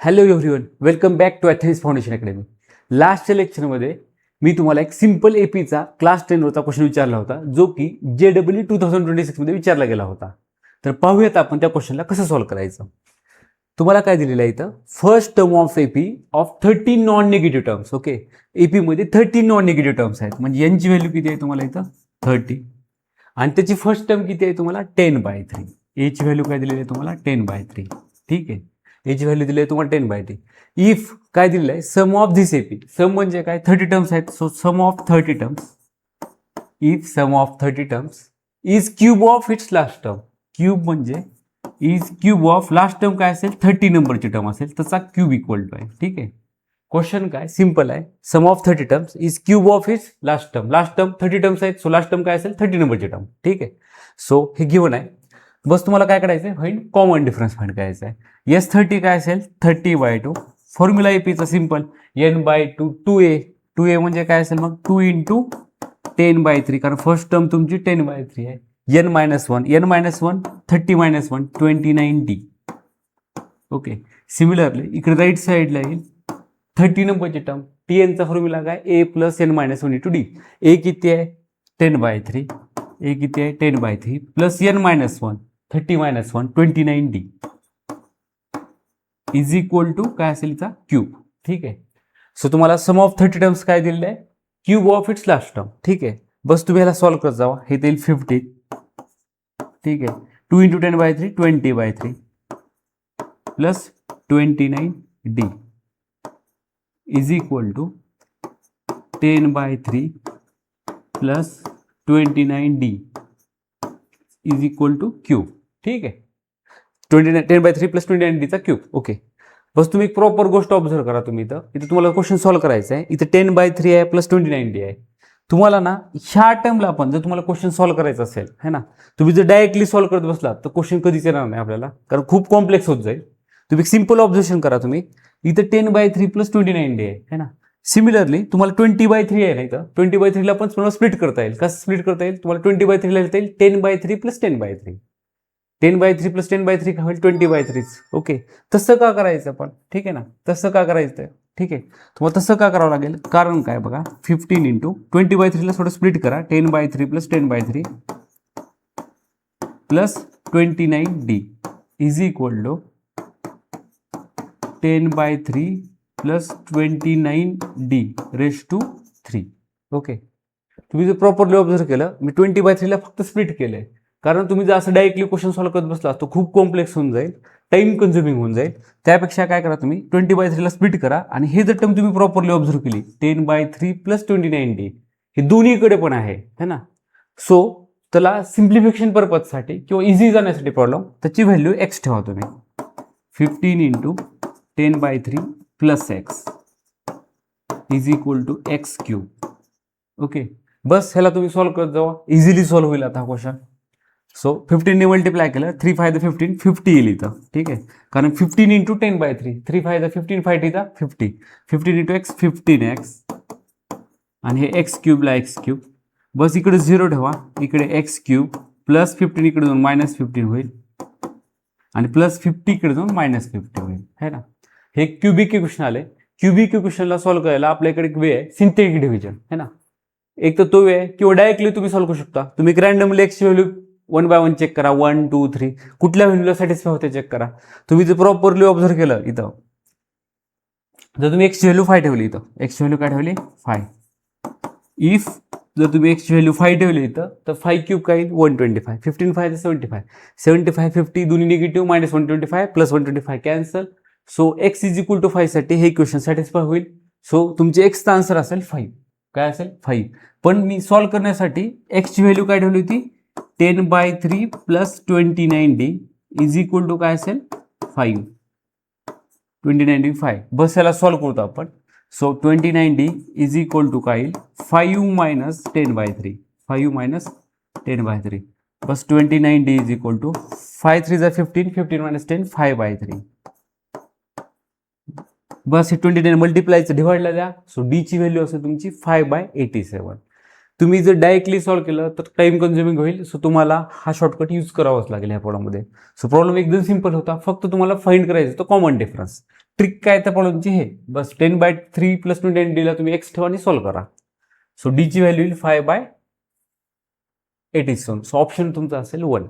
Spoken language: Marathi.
Hello everyone, welcome back to Athens Foundation Academy. लास्टच्या लेक्चरमध्ये मी तुम्हाला एक सिंपल एपीचा क्लास 10वरचा क्वेश्चन विचारला होता, जो की JEE 2026 मध्ये विचारला गेला होता. तर पाहूयात आपण त्या क्वेश्चनला कसं सॉल्व्ह करायचं. तुम्हाला काय दिलेलं आहे इथं, first term of AP of 13 non negative terms. Okay, AP मध्ये 13 नॉन निगेटिव्ह टर्म्स आहेत, म्हणजे यांची व्हॅल्यू किती आहे तुम्हाला इथं 30, आणि त्याची फर्स्ट टर्म किती आहे तुम्हाला 10/3. एची व्हॅल्यू काय दिलेली आहे तुम्हाला 10/3. ठीक आहे, याची व्हॅल्यू दिली आहे तुम्हाला 10/3. इफ काय दिलेलं आहे, सम ऑफ दिस एपी. सम म्हणजे काय, 30 टर्म्स आहेत, so sum of 30 terms. If sum of 30 terms is cube of its last term. Cube म्हणजे is cube of last term काय असेल, 30 नंबरची टर्म असेल, त्याचा क्यूब इक्वल टू आहे. ठीक आहे, क्वेश्चन काय सिंपल आहे. Sum of 30 terms is cube of its last term. Last term 30 terms आहेत, सो लास्ट टर्म काय असेल 30 नंबरची टर्म. ठीक आहे, सो हे गिव्हन आहे. बस तुम्हाला काय करायचं आहे, फाइंड कॉमन डिफरन्स फाइंड करायचा आहे. यस 30 काय असेल 30/2. फॉर्म्युला एपीचा सिंपल n/2 2a म्हणजे काय असेल मग 2 × 10/3, कारण फर्स्ट टर्म तुमची 10/3 आहे. n-1 30-1 29d. ओके, सिमिलरली इकडे राईट साईडला येईल 30 नंबरची टर्म. tnचा फॉर्म्युला काय a + n-1 × d. a किती आहे 10/3, a किती आहे 10/3 plus n-1 30-1 29d is equal to काय असेल इथं क्यूब. ठीक आहे, सो तुम्हाला सम ऑफ 30 टर्म्स काय दिलेलं आहे, cube of its last term. ठीक आहे, बस तुम्ही ह्याला सॉल्व्ह करत जावा. हे देईल 50. ठीक आहे, 2 × 10/3 20/3 plus 29d is equal to 10/3 plus 29d is equal to cube. ठीक आहे, 10/3 प्लस 29d चा क्यूब. ओके, बस तुम्ही एक प्रॉपर गोष्ट ऑब्झर्व करा. तुम्ही इथं तुम्हाला क्वेश्चन सॉल्व्ह करायचा आहे. इथं 10/3 आहे प्लस 29d आहे. तुम्हाला ना ह्या टर्मला पण जर तुम्हाला क्वेश्चन सॉल्व्ह करायचं असेल है ना, तुम्ही जर डायरेक्टली सॉल्व्ह करत बसलात तर क्वेश्चन कधीच येणार नाही आपल्याला, कारण खूप कॉम्प्लेक्स होत जाईल. तुम्ही सिंपल ऑब्झर्वेशन करा. तुम्ही इथं 10/3 प्लस 29d आहे ना. सिमिलरली तुम्हाला 20/3 आहे ना, इथं 20/3 ला पण तुम्हाला स्प्लिट करता येईल. कसं स्प्लिट करता येईल, तुम्हाला 20/3 ला लिहिता येईल 10/3 प्लस 10/3. 10/3 प्लस 10/3 काय होईल 20/3. ओके, तसं का करायचं पण, ठीक आहे ना, तसं का करायचं. ठीक आहे, तुम्हाला तसं का करावं लागेल, कारण काय बघा 15 × 20/3 ला थोडं स्प्लिट करा. 10/3 plus 10/3 plus 29d is equal to 10/3 plus 29d raise to 3. Okay, तुम्ही जर प्रॉपरली ऑब्झर्व केलं, मी 20/3 ला फक्त स्प्लिट केलंय, कारण तुम्ही जर असं डायरेक्टली क्वेश्चन सॉल्व्ह करत बसला तर खूप कॉम्प्लेक्स होऊन जाईल, टाइम कन्झ्युमिंग होऊन जाईल. त्यापेक्षा काय करा, तुम्ही 20/3 ला स्प्लिट करा, आणि हे जर टर्म तुम्ही प्रॉपरली ऑब्झर्व केली 10/3 प्लस 29d हे दोन्हीकडे पण आहे है ना. सो त्याला सिम्प्लिफिकेशन पर्पजसाठी किंवा इझी जाण्यासाठी प्रॉब्लेम त्याची व्हॅल्यू x ठेवा तुम्ही. 15 × 10/3 plus x is equal to x³. Okay, बस ह्याला तुम्ही सॉल्व्ह करत जावा, इझिली सॉल्व्ह होईल आता क्वेश्चन. सो 15 ने मल्टिप्लाय केलं 3 × 5 = 15 50 येईल इथं. ठीक आहे, कारण 15 × 10/3 3 × 5 = 15 5 × 50 15 × x 15x आणि हे x³ ला x³. बस इकडे 0 ठेवा, इकडे x³ प्लस 15 इकडे जाऊन -15 होईल, आणि प्लस 50 इकडे जाऊन -50 होईल है ना. हे क्युबिक इक्वेशन आले. क्युबिक इक्वेशनला सॉल्व्ह करायला आपल्याकडे एक वे आहे, सिंथेटिक डिव्हिजन है ना. एक तर तो वे आहे, किंवा डायरेक्टली तुम्ही सॉल्व्ह करू शकता. तुम्ही रँडमली x ची व्हॅल्यू 1 बाय 1 चेक करा, 1 2 3 कुठल्या व्हॅल्यूला सॅटिस्फाय होते चेक करा. तुम्ही जर प्रॉपरली ऑब्झर्व केलं, इथं जर तुम्ही x ची व्हॅल्यू 5 ठेवली, इथं x ची व्हॅल्यू काय ठेवली 5. इफ जर तुम्ही x ची व्हॅल्यू 5 ठेवली इथं, तर 5³ काय येईल 125. 15 5 75 75 50 दोन्ही negative, -125 plus 125 cancel. So x is equal to 5 साठी हे इक्वेशन सॅटिस्फाय होईल. सो तुमचे x चा आन्सर असेल 5. काय असेल 5. पण मी सॉल्व्ह करण्यासाठी x ची व्हॅल्यू काय ठेवली होती 10/3 plus 29d is equal to काय असेल 5. 29d 5. बस याला सॉल्व्ह करतो आपण. So 29d is equal to काय येईल 5 - 10/3 5 - 10/3. बस 29d इज इक्वल टू 5 3 = 15 15 - 10 5/3. बस हे 29 मल्टिप्लायचं डिवाइडला द्या. सो d ची व्हॅल्यू असेल तुमची 5/87. तुम्ही जर डायरेक्टली सॉल्व्ह केलं तर टाइम कन्झ्युमिंग होईल. सो तुम्हाला हा शॉर्टकट यूज करावाच लागेल ह्या प्रॉब्लेममध्ये. सो प्रॉब्लेम एकदम सिम्पल होता, फक्त तुम्हाला फाइंड करायचं होतं कॉमन डिफरन्स. ट्रिक काय त्या प्रॉब्लेमची हे बस 10/3 + 20 ला तुम्ही एक्स ठेवा आणि सॉल्व्ह करा. सो डी ची व्हॅल्यू येईल 5/87. सो ऑप्शन तुमचा असेल 1.